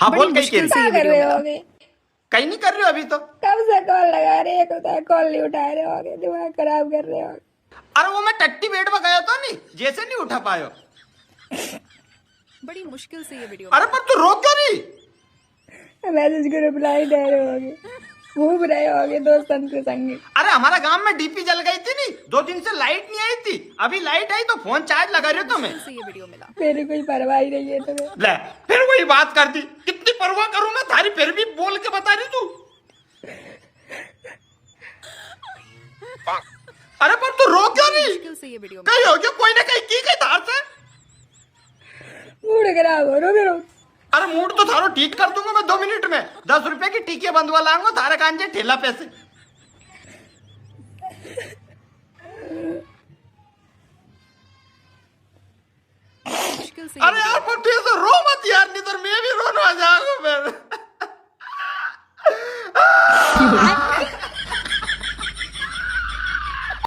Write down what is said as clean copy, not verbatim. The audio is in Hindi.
हाँ बड़ी बोल, कहीं मुश्किल से कह ये क्या कर वीडियो रहे मिला। होगे? कहीं नहीं कर रहे हो अभी तो। कब से कॉल लगा रहे हैं, कॉल नहीं उठा रहे होगे, दिमाग खराब कर रहे होगे। अरे वो मैं टट्टी बेड में गया था नहीं, जैसे नहीं उठा पायो। बड़ी मुश्किल से ये वीडियो अरे मिला। पर तू रो क्यों नहीं? मैसेज को रिप्लाई दे रहे होगे, घूम रहे होगे दोस्तों के संग। अरे हमारा गांव में डीपी जल गई थी नहीं, 2 दिन से लाइट नहीं आई थी, अभी लाइट आई तो फोन चार्ज लगा रहे हो तुम्हें। मुश्किल से ये वीडियो मिला। मेरी कोई परवाह ही नहीं है तुम्हें। ले फिर वही बात कर दी, कितनी परवाह करूं मैं थारी, फिर भी बोल के बता रही तू। अरे पर तू रो क्यों नहीं? मुश्किल से ये वीडियो मिला। कहीं हो गया, कोई ना कहीं की गई धार से। मूड खराब हो रो रो। अरे मूड तो थारो ठीक कर दूंगा मैं 2 मिनट में। 10 रुपए की टीके बंधवा लाऊंगा थारे कांजे ठेला पैसे। मुश्किल से ये अरे यार पर तू ऐसे रो मत यार, नहीं तो मैं भी रोने आ जाऊंगा फिर।